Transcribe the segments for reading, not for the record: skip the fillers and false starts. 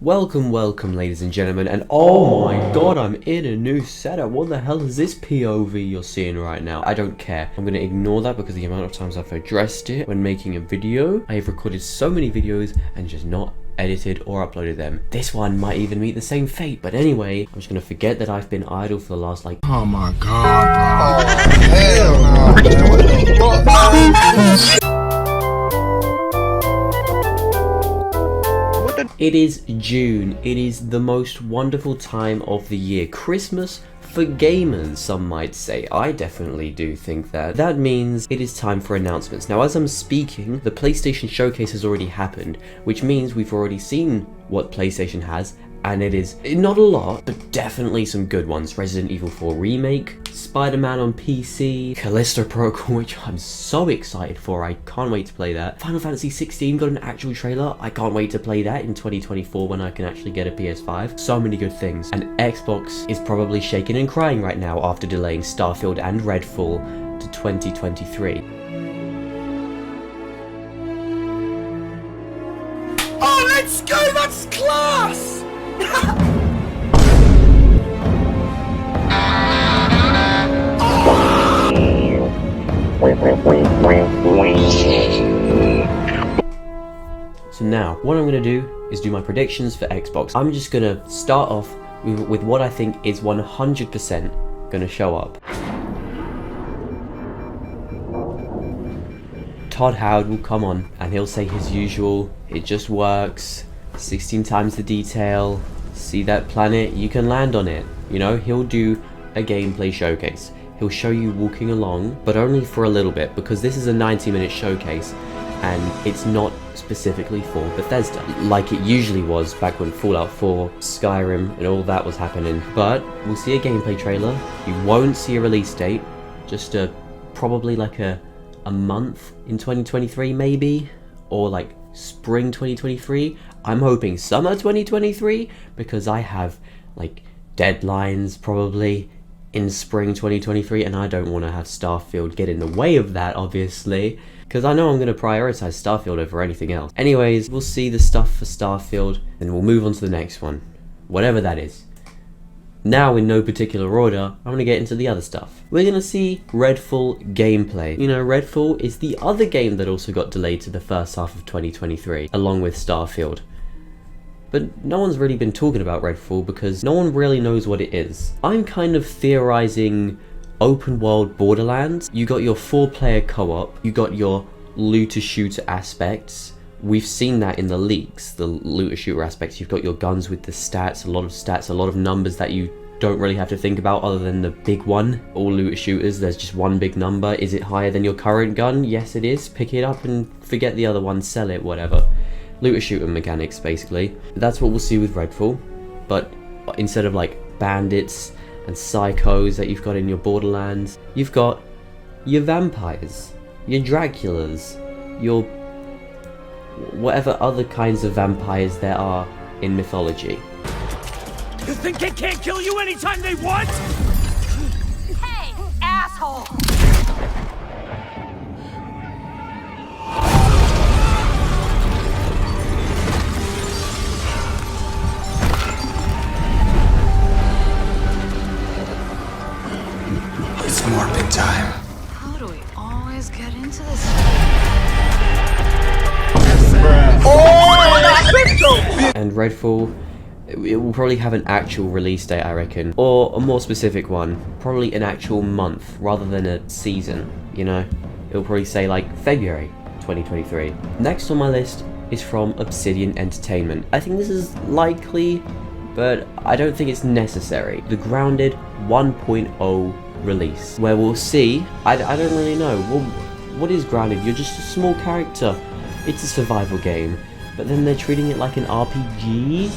Welcome, ladies and gentlemen, and oh my god, I'm in a new setup. What the hell is this POV you're seeing right now? I don't care. I'm gonna ignore that because the amount of times I've addressed it when making a video. I have recorded so many videos and just not edited or uploaded them. This one might even meet the same fate, but anyway, I'm just gonna forget that I've been idle for the last Oh my god, bro. It is June. It is the most wonderful time of the year. Christmas for gamers, some might say. I definitely do think that. That means it is time for announcements. Now, as I'm speaking, the PlayStation Showcase has already happened, which means we've already seen what PlayStation has, and it is not a lot, but definitely some good ones. Resident Evil 4 Remake, Spider-Man on PC, Callisto Protocol, which I'm so excited for. I can't wait to play that. Final Fantasy 16 got an actual trailer. I can't wait to play that in 2024 when I can actually get a PS5. So many good things. And Xbox is probably shaking and crying right now after delaying Starfield and Redfall to 2023. Oh, let's go! That's class! So now, what I'm going to do is do my predictions for Xbox. I'm just going to start off with what I think is 100% going to show up. Todd Howard will come on and he'll say his usual, it just works, 16 times the detail, see that planet, you can land on it. You know, he'll do a gameplay showcase. He'll show you walking along, but only for a little bit, because this is a 90-minute showcase and it's not specifically for Bethesda, like it usually was back when Fallout 4, Skyrim and all that was happening. But we'll see a gameplay trailer, you won't see a release date, just probably like a month in 2023 maybe, or like spring 2023. I'm hoping summer 2023 because I have like deadlines probably in spring 2023 and I don't want to have Starfield get in the way of that, obviously, because I know I'm going to prioritize Starfield over anything else. Anyways, we'll see the stuff for Starfield and we'll move on to the next one, whatever that is. Now, in no particular order, I'm going to get into the other stuff. We're going to see Redfall gameplay. You know, Redfall is the other game that also got delayed to the first half of 2023, along with Starfield. But no one's really been talking about Redfall because no one really knows what it is. I'm kind of theorizing open world Borderlands. You got your 4-player co-op, you got your looter-shooter aspects. We've seen that in the leaks, the looter-shooter aspects. You've got your guns with the stats, a lot of numbers that you don't really have to think about other than the big one. All looter-shooters, there's just one big number. Is it higher than your current gun? Yes, it is. Pick it up and forget the other one, sell it, whatever. Looter-shooter mechanics, basically. That's what we'll see with Redfall, but instead of like bandits and psychos that you've got in your Borderlands, you've got your vampires, your Draculas, your whatever other kinds of vampires there are in mythology. You think they can't kill you anytime they want? Hey, asshole! It's morbid time. How do we always get into this? And Redfall, it will probably have an actual release date, I reckon, or a more specific one, probably an actual month rather than a season, you know? It'll probably say like February 2023. Next on my list is from Obsidian Entertainment. I think this is likely, but I don't think it's necessary. The Grounded 1.0 release, where we'll see, I don't really know, well, what is Grounded? You're just a small character. It's a survival game, but then they're treating it like an RPG.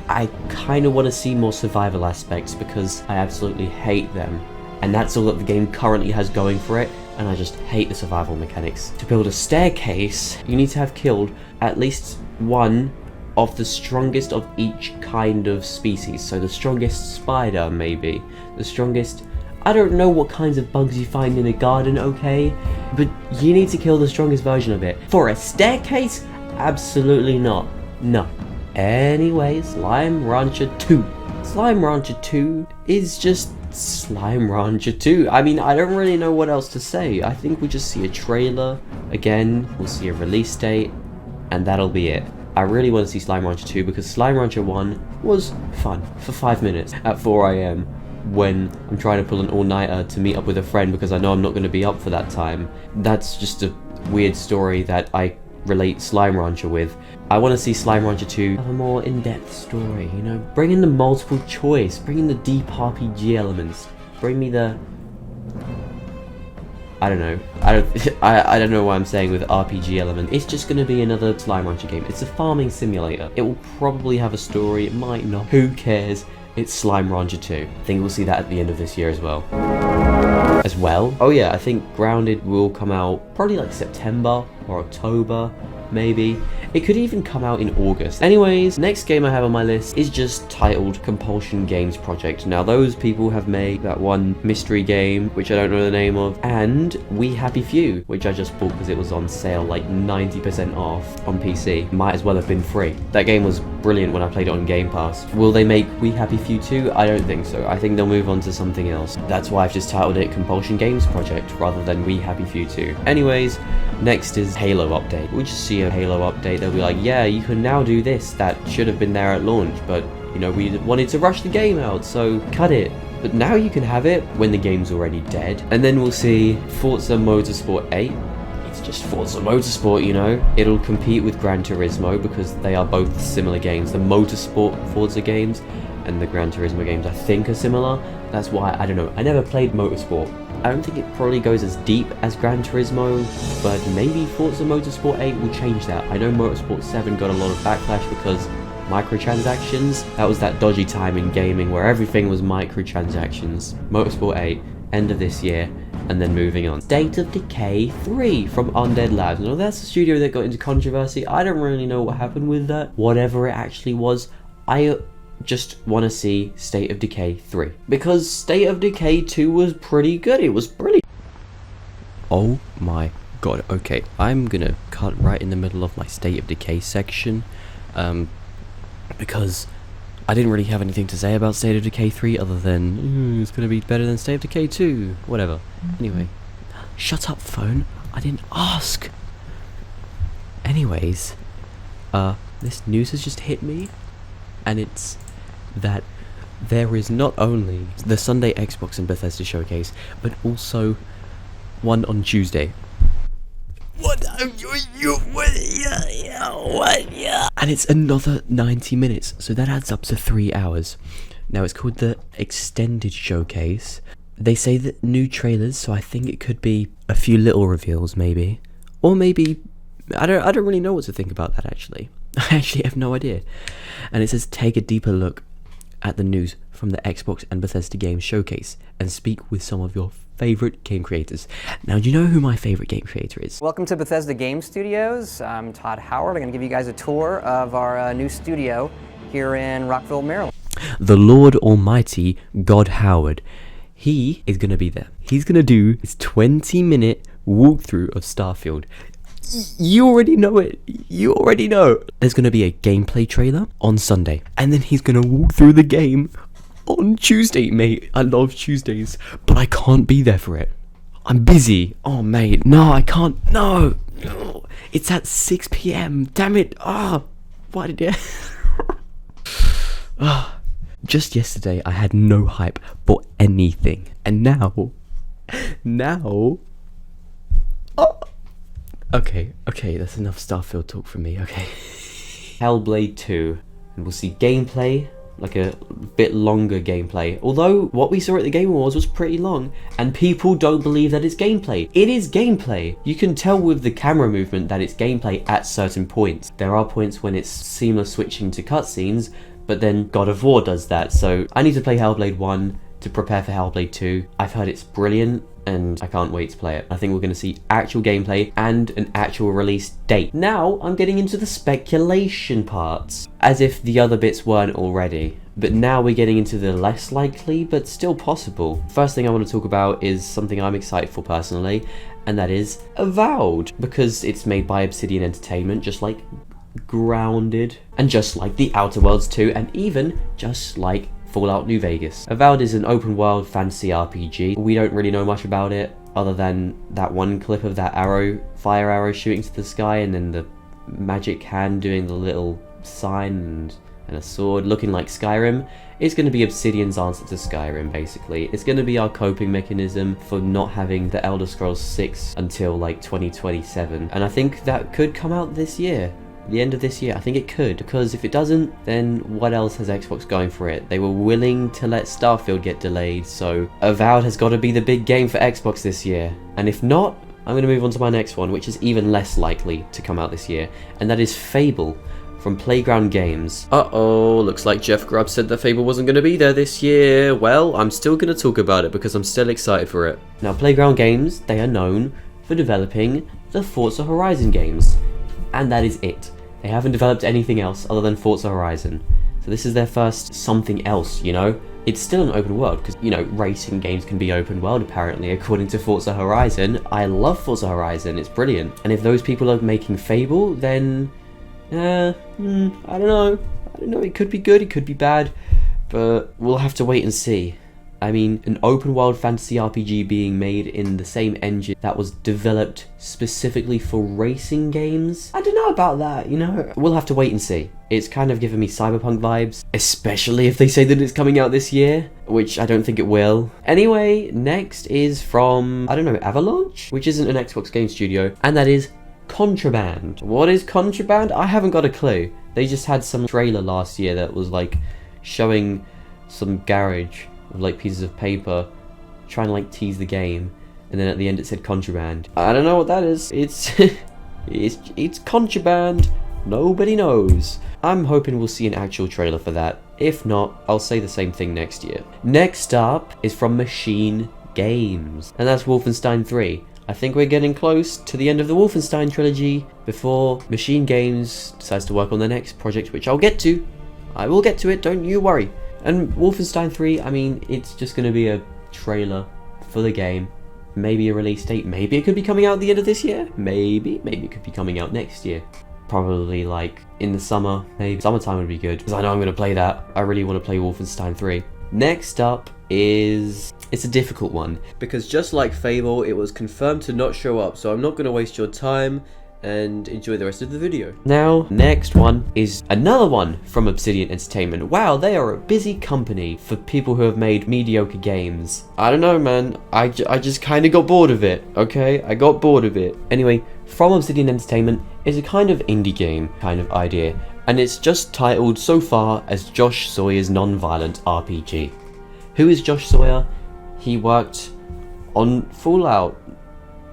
I kind of want to see more survival aspects because I absolutely hate them, and that's all that the game currently has going for it, and I just hate the survival mechanics. To build a staircase, you need to have killed at least one of the strongest of each kind of species. So the strongest spider, maybe. The strongest... I don't know what kinds of bugs you find in a garden, okay? But you need to kill the strongest version of it. For a staircase? Absolutely not. No. Anyway, Slime Rancher 2. Slime Rancher 2 is just Slime Rancher 2. I mean, I don't really know what else to say. I think we just see a trailer. Again, we'll see a release date, and that'll be it. I really want to see Slime Rancher 2 because Slime Rancher 1 was fun for 5 minutes at 4 AM when I'm trying to pull an all-nighter to meet up with a friend because I know I'm not going to be up for that time. That's just a weird story that I relate Slime Rancher with. I want to see Slime Rancher 2 have a more in-depth story, you know? Bring in the multiple choice, bring in the deep RPG elements, bring me the... I don't know. I don't know what I'm saying with RPG element. It's just going to be another Slime Rancher game. It's a farming simulator. It will probably have a story, it might not. Who cares? It's Slime Rancher 2. I think we'll see that at the end of this year as well. Oh yeah, I think Grounded will come out probably like September or October, maybe. It could even come out in August. Anyways, next game I have on my list is just titled Compulsion Games Project. Now those people have made that one mystery game, which I don't know the name of, and We Happy Few, which I just bought because it was on sale like 90% off on PC. Might as well have been free. That game was brilliant when I played it on Game Pass. Will they make We Happy Few 2? I don't think so. I think they'll move on to something else. That's why I've just titled it Compulsion Games Project rather than We Happy Few 2. Anyways, next is Halo update. We'll just see a Halo update. They'll be like, yeah, you can now do this that should have been there at launch, but you know, we wanted to rush the game out, so cut it. But now you can have it when the game's already dead. And then we'll see Forza Motorsport 8. It's just Forza Motorsport, you know. It'll compete with Gran Turismo because they are both similar games. The Motorsport Forza games and the Gran Turismo games I think are similar. That's why, I don't know, I never played Motorsport. I don't think it probably goes as deep as Gran Turismo, but maybe Forza Motorsport 8 will change that. I know Motorsport 7 got a lot of backlash because microtransactions. That was that dodgy time in gaming where everything was microtransactions. Motorsport 8, end of this year, and then moving on. State of Decay 3 from Undead Labs. Now that's a studio that got into controversy. I don't really know what happened with that. Whatever it actually was, I just want to see State of Decay 3 because State of Decay 2 was pretty good. It was brilliant. Oh my god. Okay, I'm gonna cut right in the middle of my State of Decay section because I didn't really have anything to say about State of Decay 3 other than it's gonna be better than State of Decay 2, whatever. Anyway, shut up phone, I didn't ask. Anyways, this news has just hit me, and it's that there is not only the Sunday Xbox and Bethesda showcase, but also one on Tuesday. What? And it's another 90 minutes, so that adds up to 3 hours. Now it's called the Extended Showcase. They say that new trailers, so I think it could be a few little reveals maybe. Or maybe, I don't really know what to think about that actually. I actually have no idea. And it says take a deeper look at the news from the Xbox and Bethesda Games Showcase and speak with some of your favorite game creators. Now, do you know who my favorite game creator is? Welcome to Bethesda Game Studios. I'm Todd Howard. I'm going to give you guys a tour of our new studio here in Rockville, Maryland. The Lord Almighty God Howard. He is going to be there. He's going to do his 20-minute walkthrough of Starfield. You already know it. You already know. There's going to be a gameplay trailer on Sunday. And then he's going to walk through the game on Tuesday, mate. I love Tuesdays, but I can't be there for it. I'm busy. Oh, mate. No, I can't. No. It's at 6 p.m. Damn it. Why did it? Just yesterday, I had no hype for anything. And now. Okay, that's enough Starfield talk from me, okay. Hellblade 2, and we'll see gameplay, like a bit longer gameplay. Although, what we saw at the Game Awards was pretty long, and people don't believe that it's gameplay. It is gameplay! You can tell with the camera movement that it's gameplay at certain points. There are points when it's seamless switching to cutscenes, but then God of War does that, so I need to play Hellblade 1 to prepare for Hellblade 2. I've heard it's brilliant, and I can't wait to play it. I think we're going to see actual gameplay and an actual release date. Now I'm getting into the speculation parts, as if the other bits weren't already. But now we're getting into the less likely, but still possible. First thing I want to talk about is something I'm excited for personally, and that is Avowed, because it's made by Obsidian Entertainment, just like grounded, and just like the Outer Worlds 2, and even just like Fallout New Vegas. Avowed is an open world fantasy RPG. We don't really know much about it other than that one clip of that fire arrow shooting to the sky, and then the magic hand doing the little sign and a sword looking like Skyrim. It's going to be Obsidian's answer to Skyrim, basically. It's going to be our coping mechanism for not having the Elder Scrolls 6 until like 2027, and I think that could come out this year. The end of this year, I think it could, because if it doesn't, then what else has Xbox going for it? They were willing to let Starfield get delayed, so Avowed has got to be the big game for Xbox this year. And if not, I'm going to move on to my next one, which is even less likely to come out this year, and that is Fable from Playground Games. Uh-oh, looks like Jeff Grubb said that Fable wasn't going to be there this year. Well, I'm still going to talk about it because I'm still excited for it. Now, Playground Games, they are known for developing the Forza Horizon games, and that is it. They haven't developed anything else other than Forza Horizon. So this is their first something else, you know? It's still an open world, because, you know, racing games can be open world, apparently, according to Forza Horizon. I love Forza Horizon, it's brilliant. And if those people are making Fable, then... I don't know. It could be good, it could be bad, but we'll have to wait and see. I mean, an open world fantasy RPG being made in the same engine that was developed specifically for racing games? I don't know about that, you know? We'll have to wait and see. It's kind of giving me Cyberpunk vibes, especially if they say that it's coming out this year, which I don't think it will. Anyway, next is from, I don't know, Avalanche? Which isn't an Xbox game studio, and that is Contraband. What is Contraband? I haven't got a clue. They just had some trailer last year that was like showing some garage with like pieces of paper trying to like tease the game, and then at the end it said Contraband. I don't know what that is. It's it's Contraband. Nobody knows. I'm hoping we'll see an actual trailer for that. If not, I'll say the same thing next year. Next up is from Machine Games, and that's Wolfenstein 3. I think we're getting close to the end of the Wolfenstein trilogy before Machine Games decides to work on their next project, which I'll get to. I will get to it, don't you worry. And Wolfenstein 3, I mean, it's just going to be a trailer for the game. Maybe a release date. Maybe it could be coming out at the end of this year. Maybe it could be coming out next year. Probably like in the summer. Maybe summertime would be good, because I know I'm going to play that. I really want to play Wolfenstein 3. Next up is... It's a difficult one, because just like Fable, it was confirmed to not show up, so I'm not going to waste your time, and enjoy the rest of the video. Now, next one is another one from Obsidian Entertainment. Wow, they are a busy company for people who have made mediocre games. I don't know, man. I just kind of got bored of it, okay? I got bored of it. Anyway, from Obsidian Entertainment is a kind of indie game kind of idea, and it's just titled so far as Josh Sawyer's Non-Violent RPG. Who is Josh Sawyer? He worked on Fallout.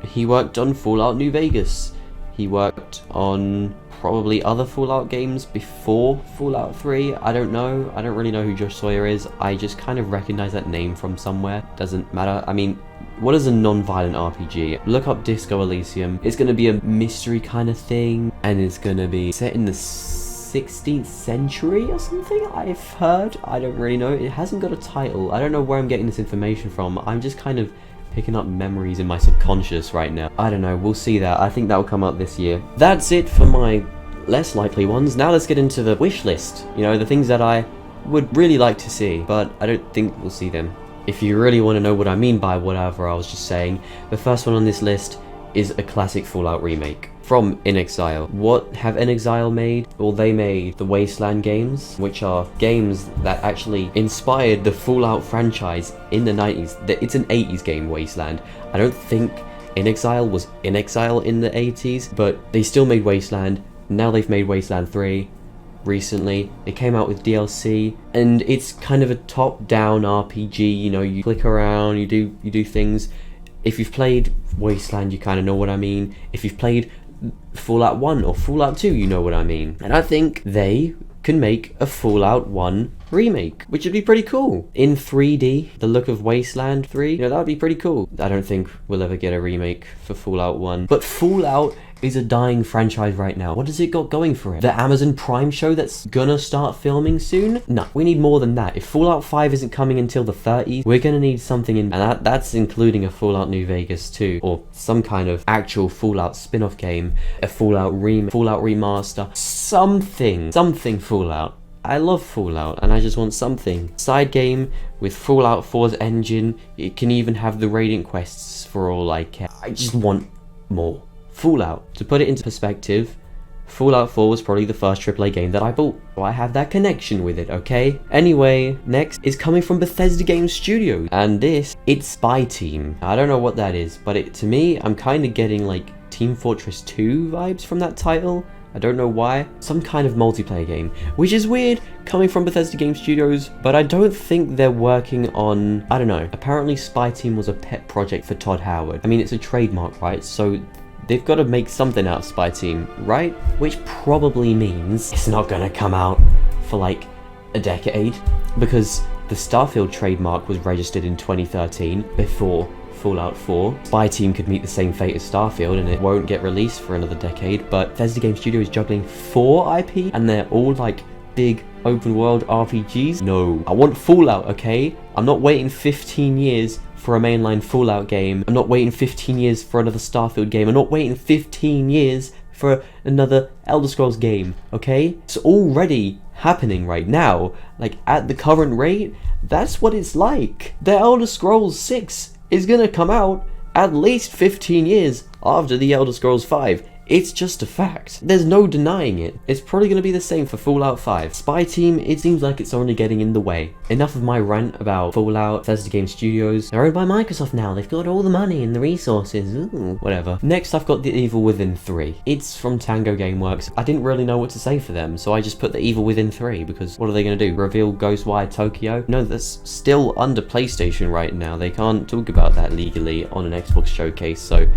He worked on Fallout New Vegas. He worked on probably other Fallout games before Fallout 3. I don't know. I don't really know who Josh Sawyer is. I just kind of recognize that name from somewhere. Doesn't matter. I mean, what is a non-violent RPG? Look up Disco Elysium. It's going to be a mystery kind of thing, and it's going to be set in the 16th century or something, I've heard. I don't really know. It hasn't got a title. I don't know where I'm getting this information from. I'm just kind of picking up memories in my subconscious right now. I don't know, we'll see that. I think that will come out this year. That's it for my less likely ones. Now let's get into the wish list. You know, the things that I would really like to see, but I don't think we'll see them. If you really want to know what I mean by whatever I was just saying, the first one on this list is a classic Fallout remake from inXile. What have inXile made? Well, they made the Wasteland games, which are games that actually inspired the Fallout franchise in the 90s. It's an 80s game, Wasteland. I don't think inXile was inXile in the 80s, but they still made Wasteland. Now they've made Wasteland 3 recently. It came out with DLC, and it's kind of a top-down RPG. You know, you click around, you do things. If you've played Wasteland, you kind of know what I mean. If you've played Fallout 1 or Fallout 2, you know what I mean. And I think they can make a Fallout 1 remake, which would be pretty cool. In 3D, the look of Wasteland 3, you know, that would be pretty cool. I don't think we'll ever get a remake for Fallout 1, but Fallout is a dying franchise right now. What has it got going for it? The Amazon Prime show that's gonna start filming soon? No, we need more than that. If Fallout 5 isn't coming until the 30s, we're gonna need something in, and that's including a Fallout New Vegas 2, or some kind of actual Fallout spin-off game, a Fallout remaster, something Fallout. I love Fallout, and I just want something. Side game with Fallout 4's engine. It can even have the Radiant quests for all I care. I just want more Fallout. To put it into perspective, Fallout 4 was probably the first AAA game that I bought. So I have that connection with it, okay? Anyway, next is coming from Bethesda Game Studios, and it's Spy Team. I don't know what that is, but to me, I'm kind of getting like Team Fortress 2 vibes from that title. I don't know why. Some kind of multiplayer game, which is weird coming from Bethesda Game Studios, but I don't think they're working on, I don't know. Apparently Spy Team was a pet project for Todd Howard. I mean, it's a trademark, right? So they've got to make something out of Spy Team, right? Which probably means it's not gonna come out for like a decade, because the Starfield trademark was registered in 2013 before Fallout 4. Spy Team could meet the same fate as Starfield and it won't get released for another decade, but Bethesda Game Studio is juggling 4 IP and they're all like big open world RPGs. No, I want Fallout, okay? I'm not waiting 15 years for a mainline Fallout game. I'm not waiting 15 years for another Starfield game. I'm not waiting 15 years for another Elder Scrolls game, okay? It's already happening right now. Like, at the current rate, that's what it's like. The Elder Scrolls 6 is gonna come out at least 15 years after the Elder Scrolls 5. It's just a fact. There's no denying it. It's probably going to be the same for Fallout 5. Spy Team, it seems like it's only getting in the way. Enough of my rant about Fallout. Bethesda Game Studios. They're owned by Microsoft now. They've got all the money and the resources. Ooh, whatever. Next, I've got The Evil Within 3. It's from Tango Gameworks. I didn't really know what to say for them, so I just put The Evil Within 3, because what are they going to do? Reveal Ghostwire Tokyo? No, that's still under PlayStation right now. They can't talk about that legally on an Xbox showcase, so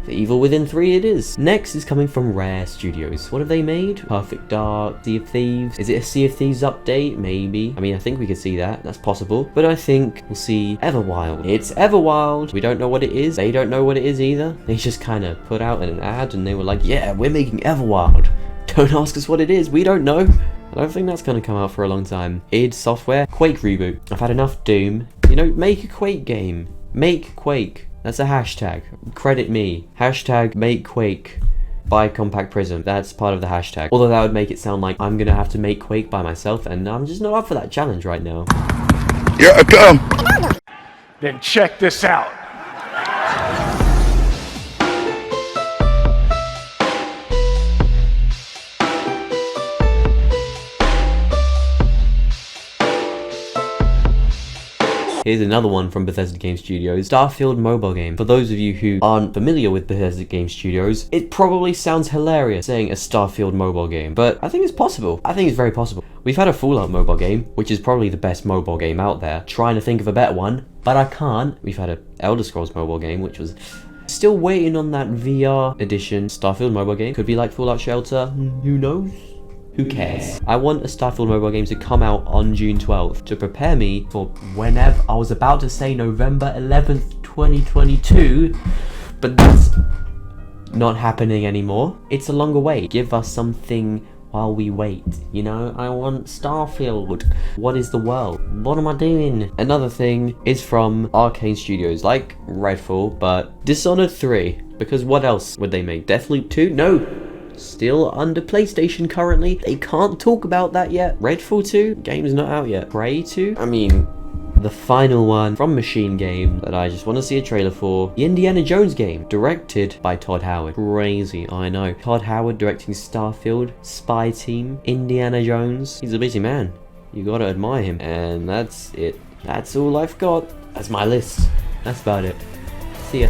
The Evil Within 3 it is. Next is coming from Rare Studios. What have they made? Perfect Dark, Sea of Thieves. Is it a Sea of Thieves update? Maybe. I mean, I think we could see that. That's possible. But I think we'll see Everwild. It's Everwild. We don't know what it is. They don't know what it is either. They just kind of put out an ad and they were like, yeah, we're making Everwild. Don't ask us what it is. We don't know. I don't think that's going to come out for a long time. id Software. Quake reboot. I've had enough Doom. You know, make a Quake game. Make Quake. That's a hashtag. Credit me. Hashtag make Quake by Compact Prism. That's part of the hashtag. Although that would make it sound like I'm gonna have to make Quake by myself, and I'm just not up for that challenge right now. Here I come. Then check this out. Here's another one from Bethesda Game Studios, Starfield mobile game. For those of you who aren't familiar with Bethesda Game Studios, it probably sounds hilarious saying a Starfield mobile game, but I think it's possible. I think it's very possible. We've had a Fallout mobile game, which is probably the best mobile game out there. Trying to think of a better one, but I can't. We've had a Elder Scrolls mobile game, which was still waiting on that VR edition. Starfield mobile game could be like Fallout Shelter. Who knows? Who cares? I want a Starfield mobile game to come out on June 12th to prepare me for whenever. I was about to say November 11th, 2022, but that's not happening anymore. It's a longer wait. Give us something while we wait, you know? I want Starfield. What is the world? What am I doing? Another thing is from Arcane Studios, like Redfall, but Dishonored 3, because what else would they make? Deathloop 2? No! Still under PlayStation currently. They can't talk about that yet. Redfall 2? Game's not out yet. Prey 2? I mean, the final one from Machine Game that I just want to see a trailer for. The Indiana Jones game, directed by Todd Howard. Crazy, I know. Todd Howard directing Starfield, Spy Team, Indiana Jones. He's a busy man. You gotta admire him. And that's it. That's all I've got. That's my list. That's about it. See ya.